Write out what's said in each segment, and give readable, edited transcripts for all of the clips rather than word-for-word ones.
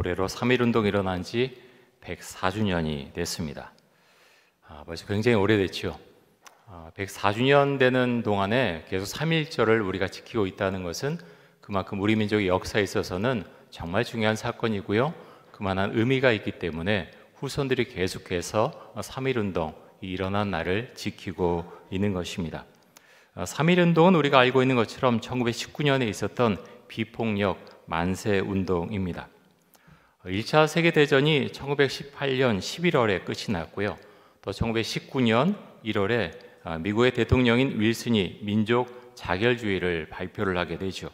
올해로 3.1운동 일어난 지 104주년이 됐습니다. 벌써 굉장히 오래됐죠. 104주년 되는 동안에 계속 3.1절을 우리가 지키고 있다는 것은 그만큼 우리 민족의 역사에 있어서는 정말 중요한 사건이고요. 그만한 의미가 있기 때문에 후손들이 계속해서 3.1운동, 일어난 날을 지키고 있는 것입니다. 3.1운동은 우리가 알고 있는 것처럼 1919년에 있었던 비폭력 만세운동입니다. 1차 세계대전이 1918년 11월에 끝이 났고요. 또 1919년 1월에 미국의 대통령인 윌슨이 민족 자결주의를 발표를 하게 되죠.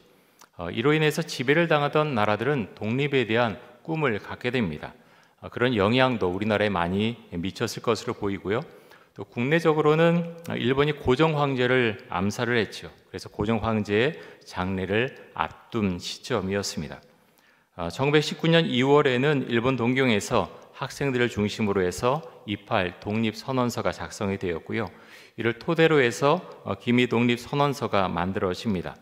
이로 인해서 지배를 당하던 나라들은 독립에 대한 꿈을 갖게 됩니다. 그런 영향도 우리나라에 많이 미쳤을 것으로 보이고요. 또 국내적으로는 일본이 고종 황제를 암살을 했죠. 그래서 고종 황제의 장례를 앞둔 시점이었습니다. 1919년 2월에는 일본 동경에서 학생들을 중심으로 해서 28 독립선언서가 작성이 되었고요. 이를 토대로 해서 기미 독립선언서가 만들어집니다.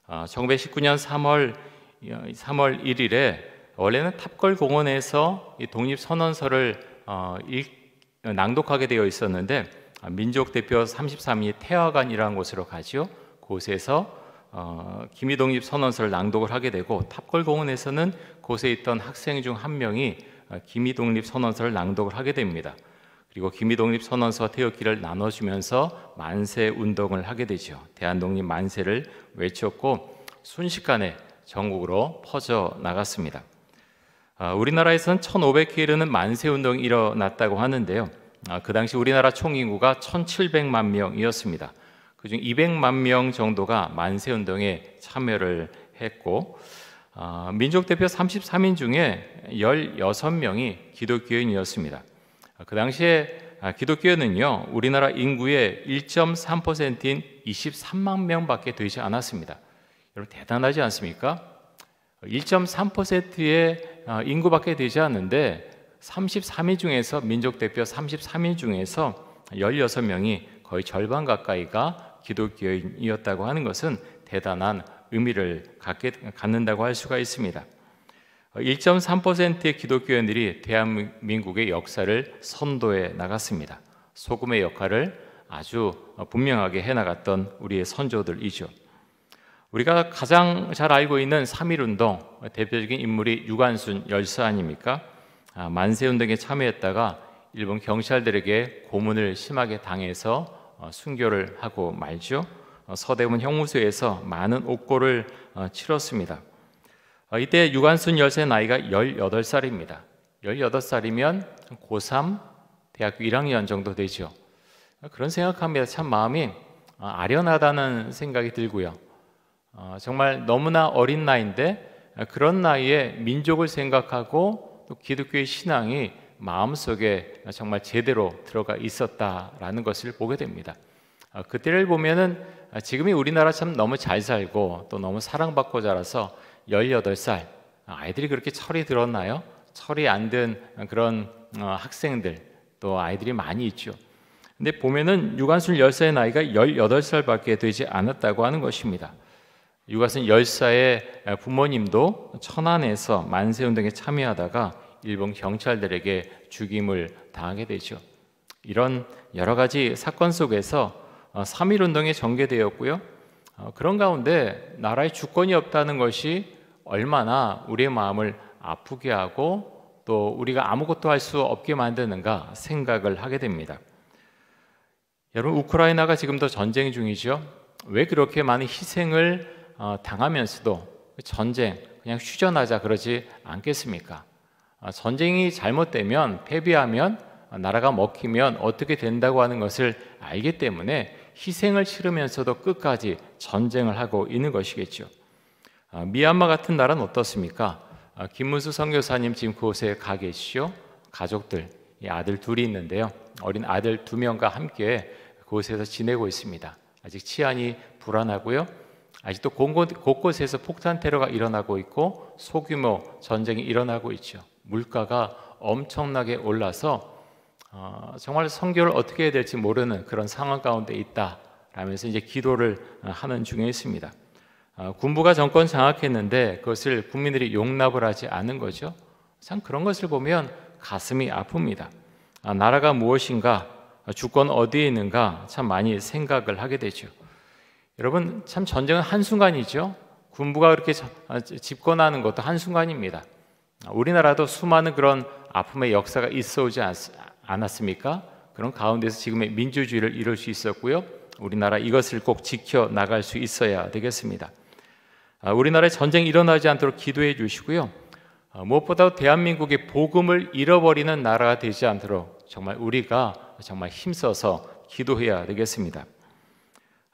1919년 3월 1일에 원래는 탑걸 공원에서 이 독립선언서를 낭독하게 되어 있었는데 민족 대표 33이 태화관이라는 곳으로 가죠. 그곳에서 기미 독립선언서를 낭독을 하게 되고 탑걸 공원에서는 곳에 있던 학생 중 한 명이 기미 독립선언서를 낭독을 하게 됩니다. 그리고 기미 독립선언서와 태극기를 나눠주면서 만세 운동을 하게 되죠. 대한독립 만세를 외쳤고 순식간에 전국으로 퍼져 나갔습니다. 우리나라에서는 1,500회 이르는 만세 운동이 일어났다고 하는데요. 그 당시 우리나라 총 인구가 1,700만 명이었습니다. 그중 200만 명 정도가 만세 운동에 참여를 했고 민족 대표 33인 중에 16명이 기독교인이었습니다. 그 당시에 기독교인은요 우리나라 인구의 1.3%인 23만 명밖에 되지 않았습니다. 여러분 대단하지 않습니까? 1.3%의 인구밖에 되지 않는데 33인 중에서 민족 대표 33인 중에서 16명이 거의 절반 가까이가 기독교인이었다고 하는 것은 대단한 의미를 갖는다고 할 수가 있습니다. 1.3%의 기독교인들이 대한민국의 역사를 선도해 나갔습니다. 소금의 역할을 아주 분명하게 해나갔던 우리의 선조들이죠. 우리가 가장 잘 알고 있는 3.1운동 대표적인 인물이 유관순 열사 아닙니까? 만세운동에 참여했다가 일본 경찰들에게 고문을 심하게 당해서 순교를 하고 말죠. 서대문 형무소에서 많은 옥고를 치렀습니다. 이때 유관순 열사의 나이가 18살입니다. 18살이면 고3 대학교 1학년 정도 되죠. 그런 생각합니다. 참 마음이 아련하다는 생각이 들고요. 정말 너무나 어린 나이인데 그런 나이에 민족을 생각하고 또 기독교의 신앙이 마음속에 정말 제대로 들어가 있었다라는 것을 보게 됩니다. 그때를 보면은 지금이 우리나라 참 너무 잘 살고 또 너무 사랑받고 자라서 18살 아이들이 그렇게 철이 들었나요? 철이 안 든 그런 학생들 또 아이들이 많이 있죠. 근데 보면은 유관순 열사의 나이가 18살밖에 되지 않았다고 하는 것입니다. 유관순 열사의 부모님도 천안에서 만세운동에 참여하다가 일본 경찰들에게 죽임을 당하게 되죠. 이런 여러 가지 사건 속에서 3.1운동이 전개되었고요. 그런 가운데 나라의 주권이 없다는 것이 얼마나 우리의 마음을 아프게 하고 또 우리가 아무것도 할 수 없게 만드는가 생각을 하게 됩니다. 여러분 우크라이나가 지금도 전쟁 중이죠. 왜 그렇게 많은 희생을 당하면서도 전쟁 그냥 휴전하자 그러지 않겠습니까? 전쟁이 잘못되면 패배하면 나라가 먹히면 어떻게 된다고 하는 것을 알기 때문에 희생을 치르면서도 끝까지 전쟁을 하고 있는 것이겠죠. 미얀마 같은 나라는 어떻습니까? 김문수 선교사님 지금 그곳에 가 계시죠. 가족들, 아들 둘이 있는데요. 어린 아들 2명과 함께 그곳에서 지내고 있습니다. 아직 치안이 불안하고요. 아직도 곳곳에서 폭탄 테러가 일어나고 있고 소규모 전쟁이 일어나고 있죠. 물가가 엄청나게 올라서 정말 선교를 어떻게 해야 될지 모르는 그런 상황 가운데 있다라면서 이제 기도를 하는 중에 있습니다. 군부가 정권 장악했는데 그것을 국민들이 용납을 하지 않은 거죠. 참 그런 것을 보면 가슴이 아픕니다. 나라가 무엇인가, 주권 어디에 있는가 참 많이 생각을 하게 되죠. 여러분, 참 전쟁은 한순간이죠. 군부가 그렇게 집권하는 것도 한순간입니다. 우리나라도 수많은 그런 아픔의 역사가 있어 오지 않았습니까? 그런 가운데서 지금의 민주주의를 이룰 수 있었고요. 우리나라 이것을 꼭 지켜나갈 수 있어야 되겠습니다. 우리나라에 전쟁이 일어나지 않도록 기도해 주시고요. 무엇보다 대한민국의 복음을 잃어버리는 나라가 되지 않도록 정말 우리가 정말 힘써서 기도해야 되겠습니다.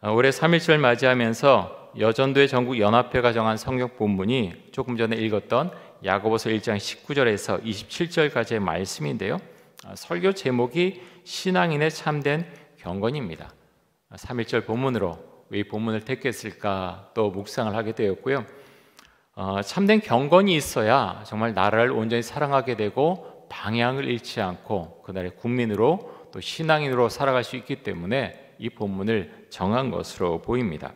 올해 3.1절 맞이하면서 여전도의 전국연합회가 정한 성경 본문이 조금 전에 읽었던 야고보서 1장 19절에서 27절까지의 말씀인데요. 설교 제목이 신앙인의 참된 경건입니다. 3.1절 본문으로 왜 이 본문을 택했을까 또 묵상을 하게 되었고요. 참된 경건이 있어야 정말 나라를 온전히 사랑하게 되고 방향을 잃지 않고 그날의 국민으로 또 신앙인으로 살아갈 수 있기 때문에 이 본문을 정한 것으로 보입니다.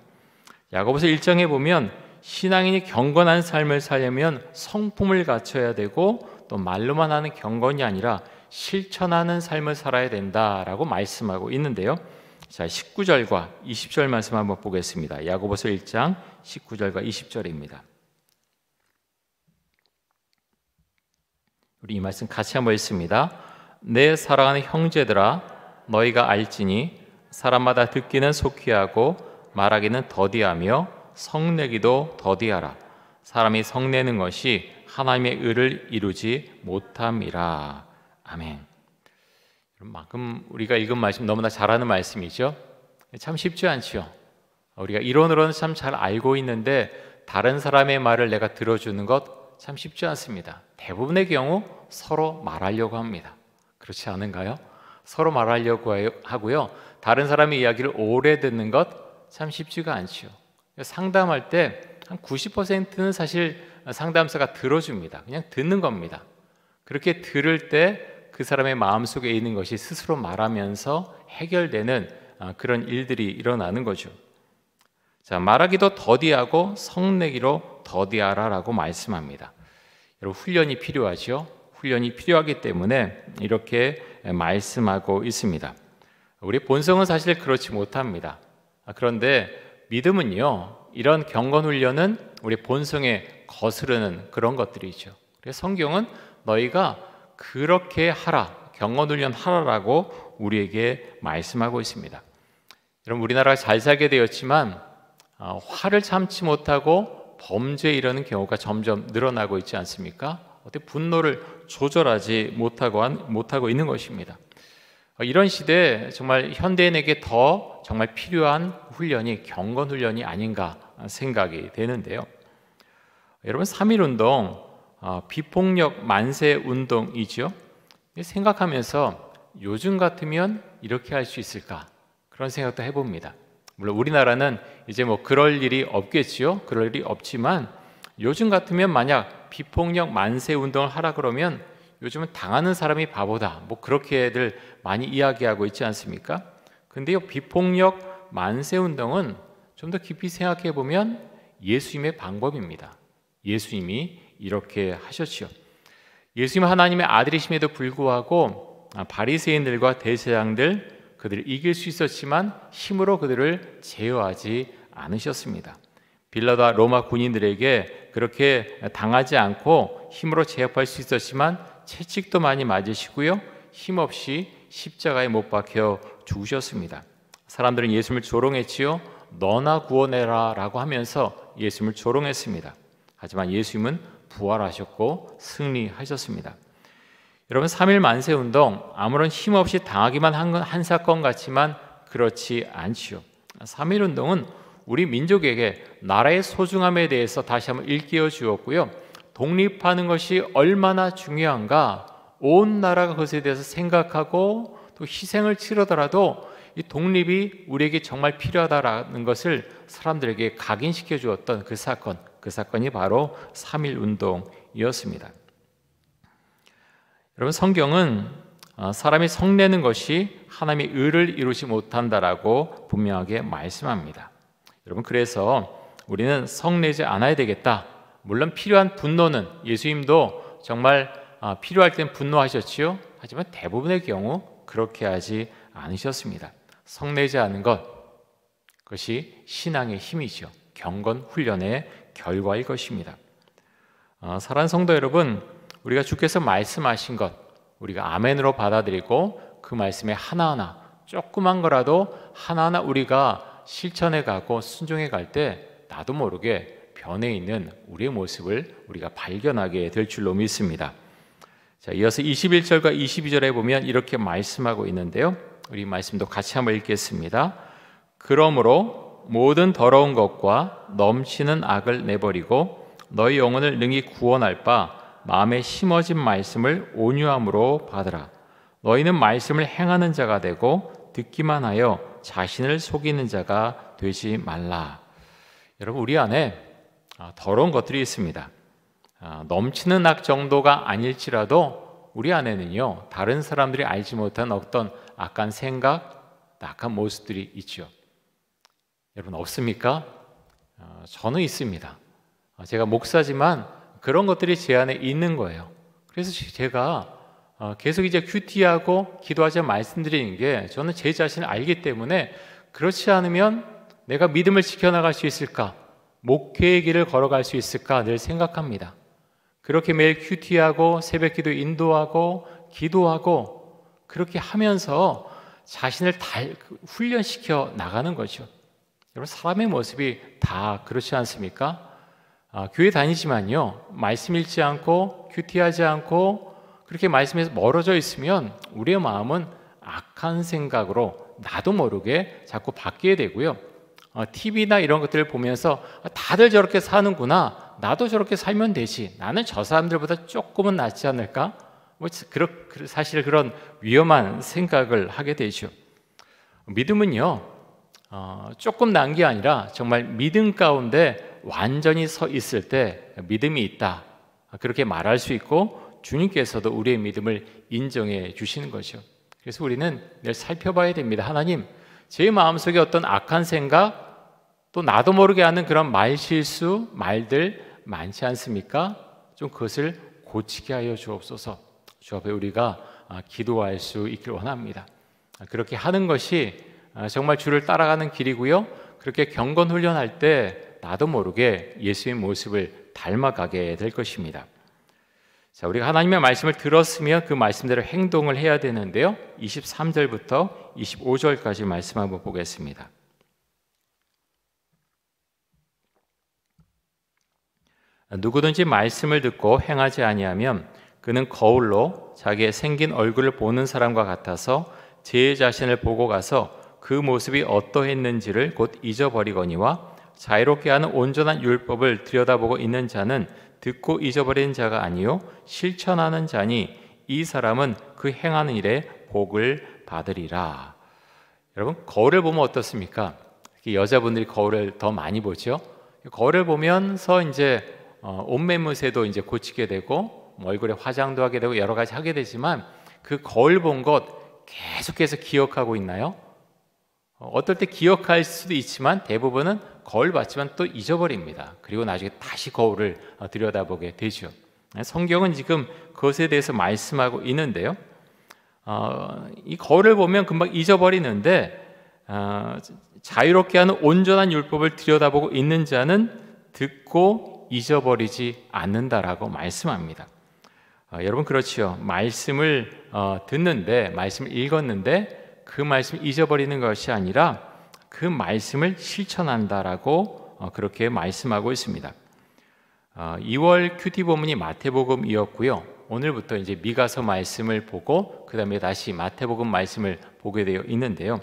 야고보서 1장에 보면 신앙인이 경건한 삶을 살려면 성품을 갖춰야 되고 또 말로만 하는 경건이 아니라 실천하는 삶을 살아야 된다라고 말씀하고 있는데요. 자, 19절과 20절 말씀 한번 보겠습니다. 야고보서 1장 19절과 20절입니다. 우리 이 말씀 같이 한번 읽습니다. 내 사랑하는 형제들아, 너희가 알지니 사람마다 듣기는 속히 하고 말하기는 더디하며 성내기도 더디하라. 사람이 성내는 것이 하나님의 의를 이루지 못함이라. 아멘. 만큼 우리가 읽은 말씀 너무나 잘 아는 말씀이죠. 참 쉽지 않지요. 우리가 이론으로는 참 잘 알고 있는데 다른 사람의 말을 내가 들어주는 것 참 쉽지 않습니다. 대부분의 경우 서로 말하려고 합니다. 그렇지 않은가요? 서로 말하려고 하고요. 다른 사람의 이야기를 오래 듣는 것 참 쉽지가 않죠. 상담할 때 한 90%는 사실 상담사가 들어줍니다. 그냥 듣는 겁니다. 그렇게 들을 때 그 사람의 마음속에 있는 것이 스스로 말하면서 해결되는 그런 일들이 일어나는 거죠. 자, 말하기도 더디하고 성내기로 더디하라라고 말씀합니다. 여러분, 훈련이 필요하죠. 훈련이 필요하기 때문에 이렇게 말씀하고 있습니다. 우리 본성은 사실 그렇지 못합니다. 그런데 믿음은요, 이런 경건 훈련은 우리 본성에 거스르는 그런 것들이죠. 그래서 성경은 너희가 그렇게 하라, 경건 훈련 하라라고 우리에게 말씀하고 있습니다. 여러분, 우리나라가 잘 살게 되었지만 화를 참지 못하고 범죄에 이르는 경우가 점점 늘어나고 있지 않습니까? 어떻게 분노를 조절하지 못하고 있는 것입니다. 이런 시대에 정말 현대인에게 더 정말 필요한 훈련이 경건 훈련이 아닌가 생각이 되는데요. 여러분, 3.1운동 비폭력 만세 운동이죠. 생각하면서 요즘 같으면 이렇게 할 수 있을까? 그런 생각도 해봅니다. 물론 우리나라는 이제 뭐 그럴 일이 없겠지요. 그럴 일이 없지만 요즘 같으면 만약 비폭력 만세 운동을 하라 그러면 요즘은 당하는 사람이 바보다, 뭐 그렇게들 많이 이야기하고 있지 않습니까? 근데요, 비폭력 만세 운동은 좀 더 깊이 생각해 보면 예수님의 방법입니다. 예수님이 이렇게 하셨죠. 예수님은 하나님의 아들이심에도 불구하고 바리새인들과 대제사장들 그들을 이길 수 있었지만 힘으로 그들을 제어하지 않으셨습니다. 빌라도와 로마 군인들에게 그렇게 당하지 않고 힘으로 제압할 수 있었지만 채찍도 많이 맞으시고요, 힘없이 십자가에 못 박혀 죽으셨습니다. 사람들은 예수님을 조롱했지요. 너나 구원해라 라고 하면서 예수님을 조롱했습니다. 하지만 예수님은 부활하셨고 승리하셨습니다. 여러분, 3.1 만세운동 아무런 힘없이 당하기만 한 사건 같지만 그렇지 않지요. 3.1 운동은 우리 민족에게 나라의 소중함에 대해서 다시 한번 일깨워 주었고요, 독립하는 것이 얼마나 중요한가 온 나라가 그것에 대해서 생각하고 또 희생을 치르더라도 이 독립이 우리에게 정말 필요하다라는 것을 사람들에게 각인시켜 주었던 그 사건이 바로 3.1 운동이었습니다. 여러분, 성경은 사람이 성내는 것이 하나님의 의를 이루지 못한다라고 분명하게 말씀합니다. 여러분, 그래서 우리는 성내지 않아야 되겠다. 물론 필요한 분노는 예수님도 정말 필요할 땐 분노하셨지요. 하지만 대부분의 경우 그렇게 하지 않으셨습니다. 성내지 않은 것, 그것이 신앙의 힘이죠. 경건 훈련의 결과일 것입니다. 사랑하는 성도 여러분, 우리가 주께서 말씀하신 것 우리가 아멘으로 받아들이고 그 말씀에 하나하나 조그만 거라도 하나하나 우리가 실천해 가고 순종해 갈 때 나도 모르게 변해 있는 우리의 모습을 우리가 발견하게 될 줄로 믿습니다. 자, 이어서 21절과 22절에 보면 이렇게 말씀하고 있는데요. 우리 말씀도 같이 한번 읽겠습니다. 그러므로 모든 더러운 것과 넘치는 악을 내버리고 너희 영혼을 능히 구원할 바 마음에 심어진 말씀을 온유함으로 받으라. 너희는 말씀을 행하는 자가 되고 듣기만 하여 자신을 속이는 자가 되지 말라. 여러분, 우리 안에 더러운 것들이 있습니다. 넘치는 악 정도가 아닐지라도 우리 안에는요, 다른 사람들이 알지 못한 어떤 악한 생각, 악한 모습들이 있죠. 여러분, 없습니까? 저는 있습니다. 제가 목사지만 그런 것들이 제 안에 있는 거예요. 그래서 제가 계속 이제 큐티하고 기도하자 말씀드리는 게 저는 제 자신을 알기 때문에 그렇지 않으면 내가 믿음을 지켜나갈 수 있을까? 목회의 길을 걸어갈 수 있을까? 늘 생각합니다. 그렇게 매일 큐티하고 새벽기도 인도하고 기도하고 그렇게 하면서 자신을 훈련시켜 나가는 거죠. 여러분, 사람의 모습이 다 그렇지 않습니까? 교회 다니지만요, 말씀 읽지 않고 큐티하지 않고 그렇게 말씀에서 멀어져 있으면 우리의 마음은 악한 생각으로 나도 모르게 자꾸 바뀌게 되고요. TV나 이런 것들을 보면서 다들 저렇게 사는구나, 나도 저렇게 살면 되지, 나는 저 사람들보다 조금은 낫지 않을까? 사실 그런 위험한 생각을 하게 되죠. 믿음은요, 조금 난 게 아니라 정말 믿음 가운데 완전히 서 있을 때 믿음이 있다, 그렇게 말할 수 있고 주님께서도 우리의 믿음을 인정해 주시는 거죠. 그래서 우리는 늘 살펴봐야 됩니다. 하나님, 제 마음속에 어떤 악한 생각, 또 나도 모르게 하는 그런 말실수, 말들 많지 않습니까? 좀 그것을 고치게 하여 주옵소서. 주 앞에 우리가 기도할 수 있길 원합니다. 그렇게 하는 것이 정말 주를 따라가는 길이고요. 그렇게 경건 훈련할 때 나도 모르게 예수의 모습을 닮아가게 될 것입니다. 자, 우리가 하나님의 말씀을 들었으면 그 말씀대로 행동을 해야 되는데요. 23절부터 25절까지 말씀 한번 보겠습니다. 누구든지 말씀을 듣고 행하지 아니하면 그는 거울로 자기의 생긴 얼굴을 보는 사람과 같아서 제 자신을 보고 가서 그 모습이 어떠했는지를 곧 잊어버리거니와 자유롭게 하는 온전한 율법을 들여다보고 있는 자는 듣고 잊어버린 자가 아니요 실천하는 자니 이 사람은 그 행하는 일에 복을 받으리라. 여러분, 거울을 보면 어떻습니까? 여자분들이 거울을 더 많이 보죠. 거울을 보면서 이제 옷매무새도 이제 고치게 되고 얼굴에 화장도 하게 되고 여러 가지 하게 되지만 그 거울 본 것 계속해서 기억하고 있나요? 어떨 때 기억할 수도 있지만 대부분은 거울 봤지만 또 잊어버립니다. 그리고 나중에 다시 거울을 들여다보게 되죠. 성경은 지금 그것에 대해서 말씀하고 있는데요. 이 거울을 보면 금방 잊어버리는데 자유롭게 하는 온전한 율법을 들여다보고 있는 자는 듣고 잊어버리지 않는다라고 말씀합니다. 여러분, 그렇지요. 말씀을 듣는데, 말씀을 읽었는데 그 말씀을 잊어버리는 것이 아니라 그 말씀을 실천한다라고 그렇게 말씀하고 있습니다. 2월 큐티 본문이 마태복음이었고요. 오늘부터 이제 미가서 말씀을 보고 그 다음에 다시 마태복음 말씀을 보게 되어 있는데요.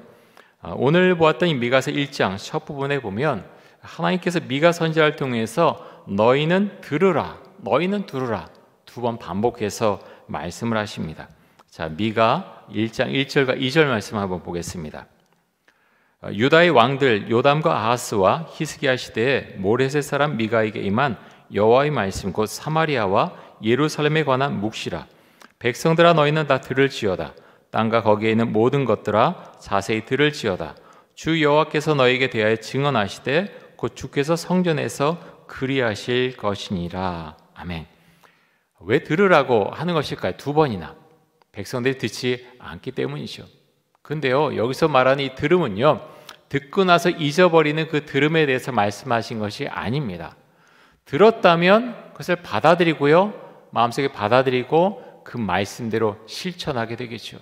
오늘 보았던 이 미가서 1장 첫 부분에 보면 하나님께서 미가 선지자를 통해서 너희는 들으라, 너희는 들으라 두 번 반복해서 말씀을 하십니다. 자, 미가 1장 1절과 2절 말씀 한번 보겠습니다. 유다의 왕들 요담과 아하스와 히스기야 시대에 모레셋 사람 미가에게 임한 여호와의 말씀 곧 사마리아와 예루살렘에 관한 묵시라. 백성들아, 너희는 다 들을지어다. 땅과 거기에 있는 모든 것들아 자세히 들을지어다. 주 여호와께서 너희에게 대하여 증언하시되 곧 주께서 성전에서 그리하실 것이니라. 아멘. 왜 들으라고 하는 것일까요? 두 번이나. 백성들이 듣지 않기 때문이죠. 근데요, 여기서 말하는 이 들음은요, 듣고 나서 잊어버리는 그 들음에 대해서 말씀하신 것이 아닙니다. 들었다면 그것을 받아들이고요, 마음속에 받아들이고 그 말씀대로 실천하게 되겠죠.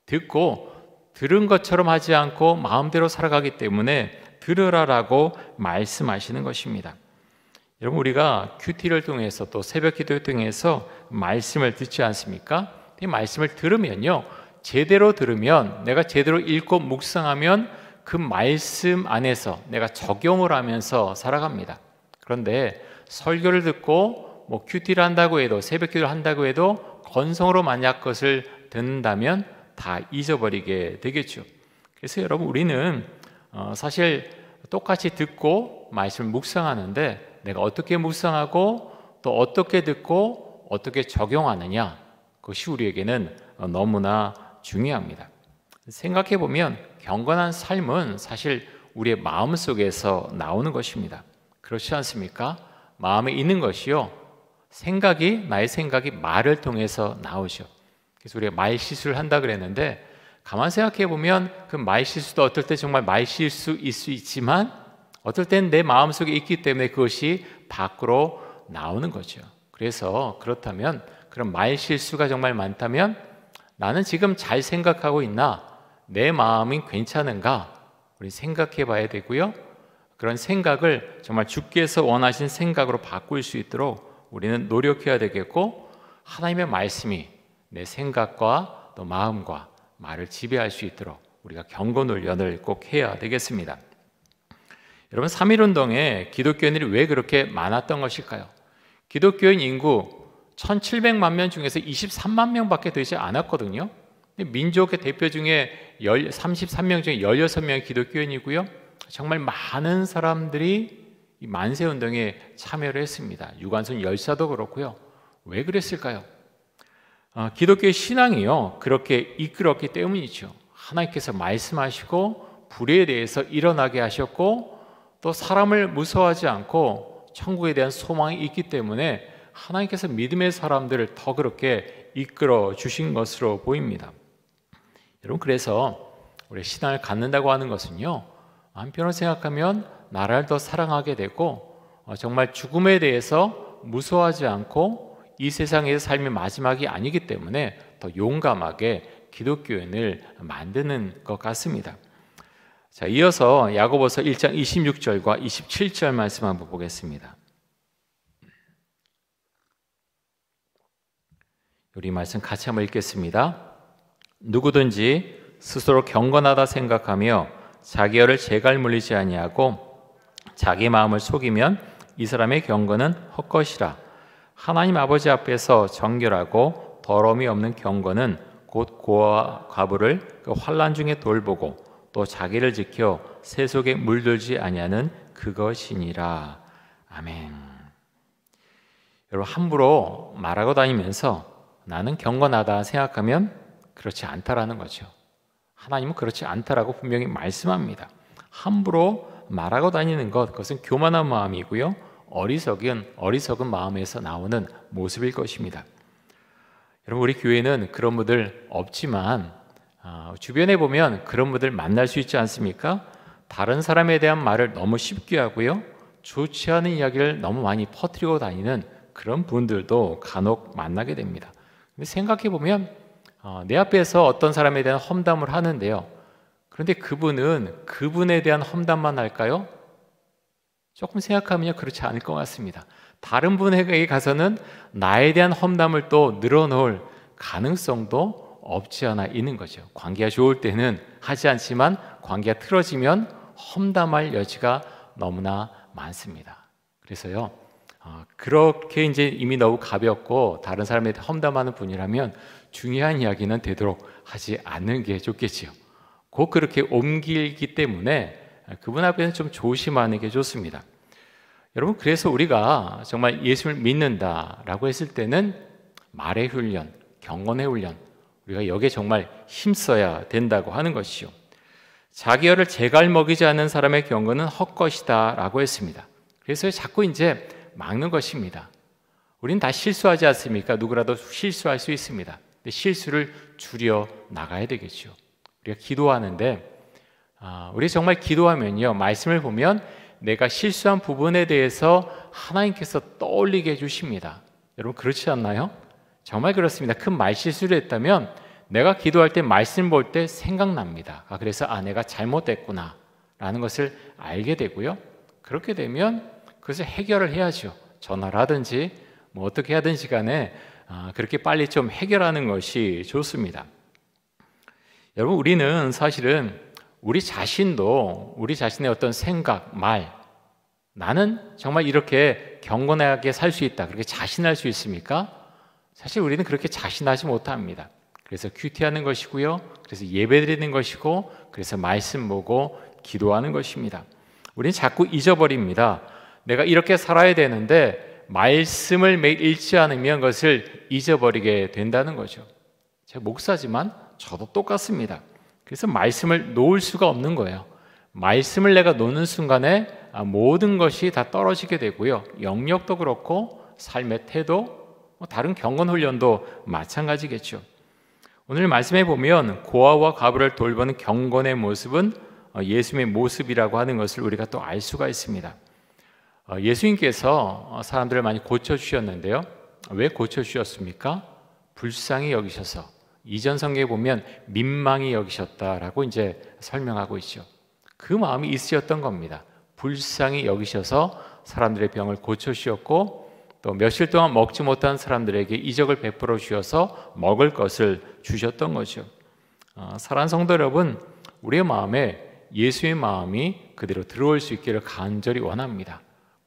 듣고 들은 것처럼 하지 않고 마음대로 살아가기 때문에 들으라라고 말씀하시는 것입니다. 여러분, 우리가 큐티를 통해서 또 새벽 기도를 통해서 말씀을 듣지 않습니까? 이 말씀을 들으면요, 제대로 들으면, 내가 제대로 읽고 묵상하면 그 말씀 안에서 내가 적용을 하면서 살아갑니다. 그런데 설교를 듣고 큐티를 한다고 해도, 새벽 기도를 한다고 해도 건성으로 만약 그것을 듣는다면 다 잊어버리게 되겠죠. 그래서 여러분, 우리는 사실 똑같이 듣고 말씀을 묵상하는데 내가 어떻게 묵상하고 또 어떻게 듣고 어떻게 적용하느냐, 그것이 우리에게는 너무나 중요합니다. 생각해 보면 경건한 삶은 사실 우리의 마음 속에서 나오는 것입니다. 그렇지 않습니까? 마음에 있는 것이요, 나의 생각이 말을 통해서 나오죠. 그래서 우리가 말 실수를 한다 그랬는데, 가만 생각해 보면 그 말 실수도 어떨 때 정말 말 실수일 수 있지만 어떨 땐 내 마음속에 있기 때문에 그것이 밖으로 나오는 거죠. 그래서 그렇다면, 그런 말 실수가 정말 많다면 나는 지금 잘 생각하고 있나? 내 마음이 괜찮은가? 우리 생각해 봐야 되고요, 그런 생각을 정말 주께서 원하신 생각으로 바꿀 수 있도록 우리는 노력해야 되겠고, 하나님의 말씀이 내 생각과 또 마음과 말을 지배할 수 있도록 우리가 경건 훈련을 꼭 해야 되겠습니다. 여러분, 3.1운동에 기독교인들이 왜 그렇게 많았던 것일까요? 기독교인 인구 1700만 명 중에서 23만 명밖에 되지 않았거든요. 민족의 대표 중에 33명 중에 16명이 기독교인이고요, 정말 많은 사람들이 이 만세운동에 참여를 했습니다. 유관순 열사도 그렇고요. 왜 그랬을까요? 기독교의 신앙이요, 그렇게 이끌었기 때문이죠. 하나님께서 말씀하시고 불의에 대해서 일어나게 하셨고, 또 사람을 무서워하지 않고 천국에 대한 소망이 있기 때문에 하나님께서 믿음의 사람들을 더 그렇게 이끌어 주신 것으로 보입니다. 여러분, 그래서 우리 신앙을 갖는다고 하는 것은요, 한편으로 생각하면 나라를 더 사랑하게 되고, 정말 죽음에 대해서 무서워하지 않고 이 세상에서 삶의 마지막이 아니기 때문에 더 용감하게 기독교인을 만드는 것 같습니다. 자, 이어서 야고보서 1장 26절과 27절 말씀 한번 보겠습니다. 우리 말씀 같이 한번 읽겠습니다. 누구든지 스스로 경건하다 생각하며 자기 혀를 재갈 물리지 아니하고 자기 마음을 속이면 이 사람의 경건은 헛것이라. 하나님 아버지 앞에서 정결하고 더러움이 없는 경건은 곧 고아와 과부를 그 환난 중에 돌보고 또 자기를 지켜 새 속에 물들지 아니하는 그것이니라. 아멘. 여러분, 함부로 말하고 다니면서 나는 경건하다 생각하면 그렇지 않다라는 거죠. 하나님은 그렇지 않다라고 분명히 말씀합니다. 함부로 말하고 다니는 것, 그것은 교만한 마음이고요, 어리석은 마음에서 나오는 모습일 것입니다. 여러분, 우리 교회는 그런 분들 없지만 주변에 보면 그런 분들 만날 수 있지 않습니까? 다른 사람에 대한 말을 너무 쉽게 하고요, 좋지 않은 이야기를 너무 많이 퍼뜨리고 다니는 그런 분들도 간혹 만나게 됩니다. 근데 생각해 보면 내 앞에서 어떤 사람에 대한 험담을 하는데요, 그런데 그분은 그분에 대한 험담만 할까요? 조금 생각하면 그렇지 않을 것 같습니다. 다른 분에게 가서는 나에 대한 험담을 또 늘어놓을 가능성도 없지 않아 있는 거죠. 관계가 좋을 때는 하지 않지만 관계가 틀어지면 험담할 여지가 너무나 많습니다. 그래서요, 그렇게 이제 이미 너무 가볍고 다른 사람에 대해 험담하는 분이라면 중요한 이야기는 되도록 하지 않는 게 좋겠지요. 곧 그렇게 옮기기 때문에 그분 앞에는 좀 조심하는 게 좋습니다. 여러분, 그래서 우리가 정말 예수를 믿는다라고 했을 때는 말의 훈련, 경건의 훈련, 우리가 여기에 정말 힘써야 된다고 하는 것이요. 자기 혀를 재갈 먹이지 않는 사람의 경건은 헛것이다 라고 했습니다. 그래서 자꾸 이제 막는 것입니다. 우리는 다 실수하지 않습니까? 누구라도 실수할 수 있습니다. 근데 실수를 줄여 나가야 되겠죠. 우리가 기도하는데 우리 정말 기도하면요, 말씀을 보면 내가 실수한 부분에 대해서 하나님께서 떠올리게 해주십니다. 여러분 그렇지 않나요? 정말 그렇습니다. 큰 말실수를 했다면 내가 기도할 때 말씀 볼 때 생각납니다. 그래서 내가 잘못됐구나 라는 것을 알게 되고요. 그렇게 되면 그것을 해결을 해야죠. 전화를 하든지 뭐 어떻게 하든지 간에 그렇게 빨리 좀 해결하는 것이 좋습니다. 여러분 우리는 사실은 우리 자신도 우리 자신의 어떤 생각, 말, 나는 정말 이렇게 경건하게 살 수 있다, 그렇게 자신할 수 있습니까? 사실 우리는 그렇게 자신하지 못합니다. 그래서 큐티하는 것이고요, 그래서 예배드리는 것이고, 그래서 말씀 보고 기도하는 것입니다. 우리는 자꾸 잊어버립니다. 내가 이렇게 살아야 되는데 말씀을 매일 읽지 않으면 그것을 잊어버리게 된다는 거죠. 제가 목사지만 저도 똑같습니다. 그래서 말씀을 놓을 수가 없는 거예요. 말씀을 내가 놓는 순간에 모든 것이 다 떨어지게 되고요, 영역도 그렇고 삶의 태도, 다른 경건 훈련도 마찬가지겠죠. 오늘 말씀에 보면 고아와 과부를 돌보는 경건의 모습은 예수님의 모습이라고 하는 것을 우리가 또 알 수가 있습니다. 예수님께서 사람들을 많이 고쳐주셨는데요, 왜 고쳐주셨습니까? 불쌍히 여기셔서, 이전 성경에 보면 민망히 여기셨다라고 이제 설명하고 있죠. 그 마음이 있으셨던 겁니다. 불쌍히 여기셔서 사람들의 병을 고쳐주셨고, 또 며칠 동안 먹지 못한 사람들에게 이적을 베풀어 주셔서 먹을 것을 주셨던 거죠. 사랑하는 성도 여러분, 우리의 마음에 예수의 마음이 그대로 들어올 수 있기를 간절히 원합니다.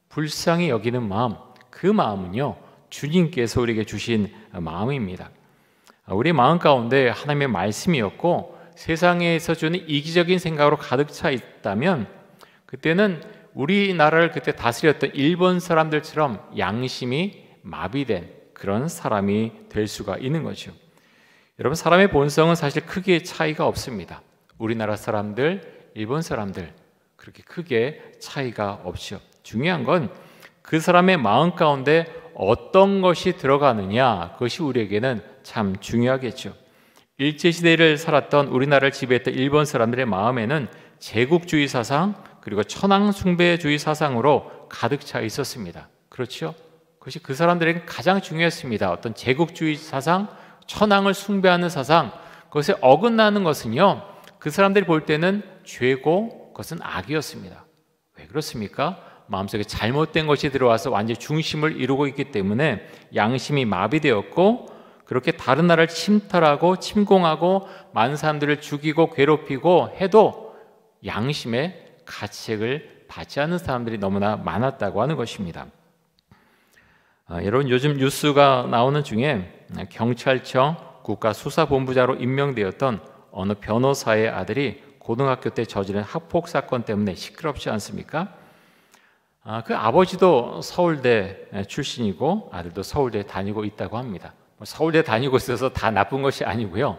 불쌍히 여기는 마음, 그 마음은요, 주님께서 우리에게 주신 마음입니다. 우리 마음 가운데 하나님의 말씀이었고 세상에서 주는 이기적인 생각으로 가득 차 있다면, 그때는 우리나라를 그때 다스렸던 일본 사람들처럼 양심이 마비된 그런 사람이 될 수가 있는 거죠. 여러분, 사람의 본성은 사실 크게 차이가 없습니다. 우리나라 사람들, 일본 사람들 그렇게 크게 차이가 없죠. 중요한 건 그 사람의 마음 가운데 어떤 것이 들어가느냐, 그것이 우리에게는 참 중요하겠죠. 일제시대를 살았던, 우리나라를 지배했던 일본 사람들의 마음에는 제국주의 사상, 그리고 천황숭배주의 사상으로 가득 차 있었습니다. 그렇죠? 그것이 그 사람들에게 가장 중요했습니다. 어떤 제국주의 사상, 천황을 숭배하는 사상, 그것에 어긋나는 것은요, 그 사람들이 볼 때는 죄고 그것은 악이었습니다. 왜 그렇습니까? 마음속에 잘못된 것이 들어와서 완전히 중심을 이루고 있기 때문에 양심이 마비되었고, 그렇게 다른 나라를 침탈하고 침공하고 많은 사람들을 죽이고 괴롭히고 해도 양심의 가책을 받지 않는 사람들이 너무나 많았다고 하는 것입니다. 여러분, 요즘 뉴스가 나오는 중에 경찰청 국가수사본부장으로 임명되었던 어느 변호사의 아들이 고등학교 때 저지른 학폭 사건 때문에 시끄럽지 않습니까? 그 아버지도 서울대 출신이고 아들도 서울대에 다니고 있다고 합니다. 서울대 다니고 있어서 다 나쁜 것이 아니고요,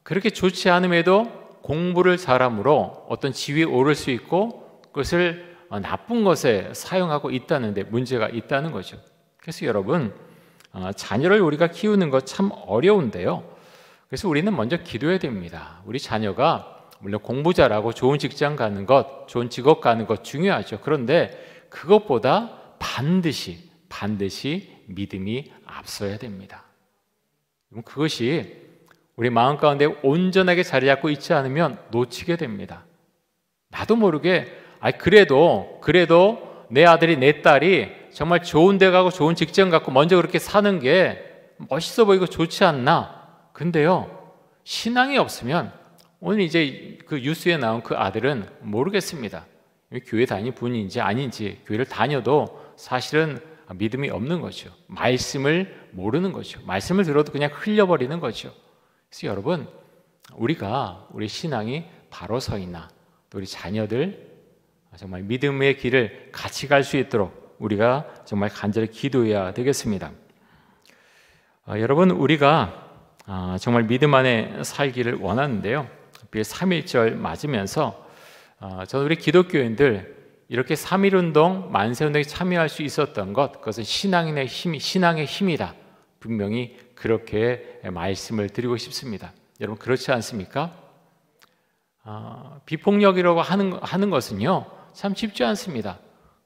그렇게 좋지 않음에도 공부를 잘함으로 어떤 지위에 오를 수 있고 그것을 나쁜 것에 사용하고 있다는 데 문제가 있다는 거죠. 그래서 여러분, 자녀를 우리가 키우는 것 참 어려운데요, 그래서 우리는 먼저 기도해야 됩니다. 우리 자녀가 물론 공부 잘하고 좋은 직장 가는 것, 좋은 직업 가는 것 중요하죠. 그런데 그것보다 반드시 믿음이 앞서야 됩니다. 그것이 우리 마음 가운데 온전하게 자리 잡고 있지 않으면 놓치게 됩니다. 나도 모르게 그래도 내 아들이, 내 딸이 정말 좋은 데 가고 좋은 직장 갖고 먼저 그렇게 사는 게 멋있어 보이고 좋지 않나? 근데요, 신앙이 없으면 오늘 이제 그 뉴스에 나온 그 아들은 모르겠습니다. 교회 다니는 분인지 아닌지, 교회를 다녀도 사실은 믿음이 없는 거죠. 말씀을 모르는 거죠. 말씀을 들어도 그냥 흘려버리는 거죠. 그래서 여러분, 우리 신앙이 바로 서 있나, 또 우리 자녀들 정말 믿음의 길을 같이 갈 수 있도록 우리가 정말 간절히 기도해야 되겠습니다. 여러분, 우리가 정말 믿음 안에 살기를 원하는데요, 3.1절 맞으면서 저는 우리 기독교인들 이렇게 3.1운동, 만세운동에 참여할 수 있었던 것, 그것은 신앙의 힘이다. 분명히 그렇게 말씀을 드리고 싶습니다. 여러분 그렇지 않습니까? 비폭력이라고 하는 것은요 참 쉽지 않습니다.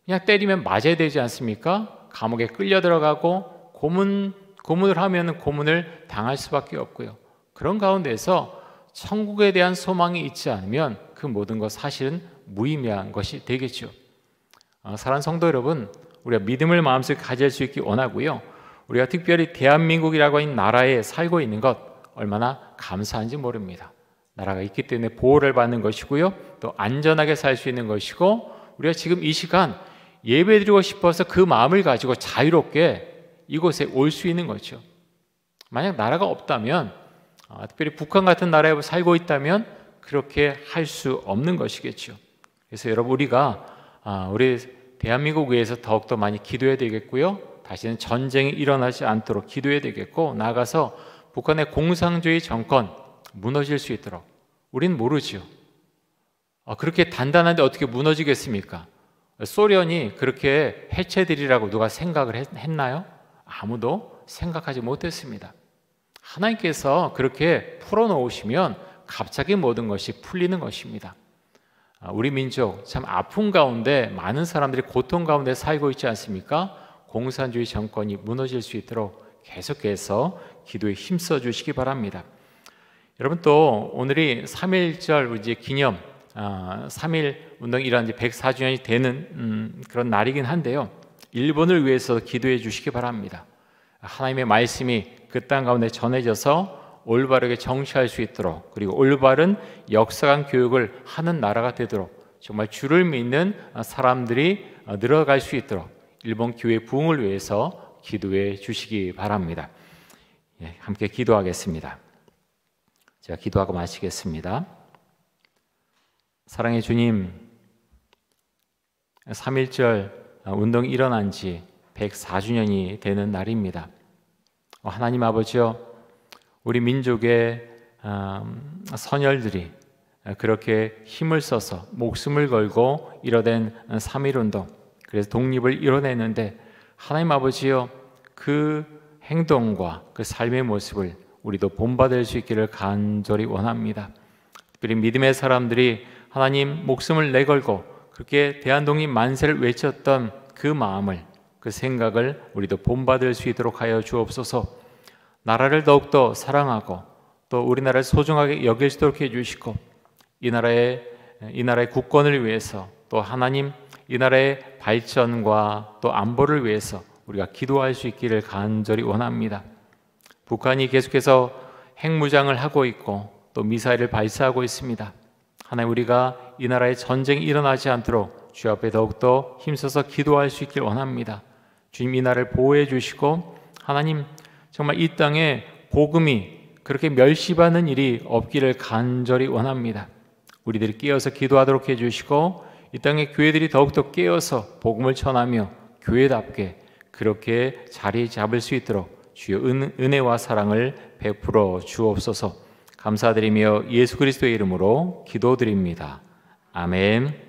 그냥 때리면 맞아야 되지 않습니까? 감옥에 끌려 들어가고 고문을 하면 고문을 당할 수밖에 없고요. 그런 가운데서 천국에 대한 소망이 있지 않으면 그 모든 것 사실은 무의미한 것이 되겠죠. 사랑하는 성도 여러분, 우리가 믿음을 마음속에 가질 수 있기 원하고요. 우리가 특별히 대한민국이라고 하는 나라에 살고 있는 것 얼마나 감사한지 모릅니다. 나라가 있기 때문에 보호를 받는 것이고요. 또 안전하게 살 수 있는 것이고, 우리가 지금 이 시간 예배드리고 싶어서 그 마음을 가지고 자유롭게 이곳에 올 수 있는 거죠. 만약 나라가 없다면, 특별히 북한 같은 나라에 살고 있다면 그렇게 할 수 없는 것이겠죠. 그래서 여러분 우리가 우리 대한민국 위해서 더욱더 많이 기도해야 되겠고요. 다시는 전쟁이 일어나지 않도록 기도해야 되겠고, 나아가서 북한의 공산주의 정권 무너질 수 있도록, 우린 모르지요. 그렇게 단단한데 어떻게 무너지겠습니까? 소련이 그렇게 해체되리라고 누가 생각을 했나요? 아무도 생각하지 못했습니다. 하나님께서 그렇게 풀어놓으시면 갑자기 모든 것이 풀리는 것입니다. 우리 민족 참 아픔 가운데 많은 사람들이 고통 가운데 살고 있지 않습니까? 공산주의 정권이 무너질 수 있도록 계속해서 기도에 힘써 주시기 바랍니다. 여러분 또 오늘이 3.1절 이제 기념 3.1 운동이 일어난 지 104주년이 되는 그런 날이긴 한데요. 일본을 위해서 기도해 주시기 바랍니다. 하나님의 말씀이 그 땅 가운데 전해져서 올바르게 정치할 수 있도록, 그리고 올바른 역사관 교육을 하는 나라가 되도록, 정말 주를 믿는 사람들이 늘어갈 수 있도록 일본 교회 부흥을 위해서 기도해 주시기 바랍니다. 함께 기도하겠습니다. 제가 기도하고 마치겠습니다. 사랑의 주님, 3.1절 운동이 일어난 지 104주년이 되는 날입니다. 하나님 아버지여, 우리 민족의 선열들이 그렇게 힘을 써서 목숨을 걸고 이뤄낸 3.1운동, 그래서 독립을 이뤄냈는데, 하나님 아버지여, 그 행동과 그 삶의 모습을 우리도 본받을 수 있기를 간절히 원합니다. 특별히 믿음의 사람들이 하나님 목숨을 내걸고 그렇게 대한독립 만세를 외쳤던 그 마음을, 그 생각을 우리도 본받을 수 있도록 하여 주옵소서. 나라를 더욱더 사랑하고 또 우리나라를 소중하게 여길 수 있도록 해주시고, 이 나라의 국권을 위해서, 또 하나님 이 나라의 발전과 또 안보를 위해서 우리가 기도할 수 있기를 간절히 원합니다. 북한이 계속해서 핵무장을 하고 있고 또 미사일을 발사하고 있습니다. 하나님, 우리가 이 나라에 전쟁이 일어나지 않도록 주 앞에 더욱더 힘써서 기도할 수 있길 원합니다. 주님, 이 나라를 보호해 주시고, 하나님 정말 이 땅에 복음이 그렇게 멸시받는 일이 없기를 간절히 원합니다. 우리들이 깨어서 기도하도록 해주시고, 이 땅의 교회들이 더욱더 깨어서 복음을 전하며 교회답게 그렇게 자리 잡을 수 있도록 주여 은혜와 사랑을 베풀어 주옵소서. 감사드리며 예수 그리스도의 이름으로 기도드립니다. 아멘.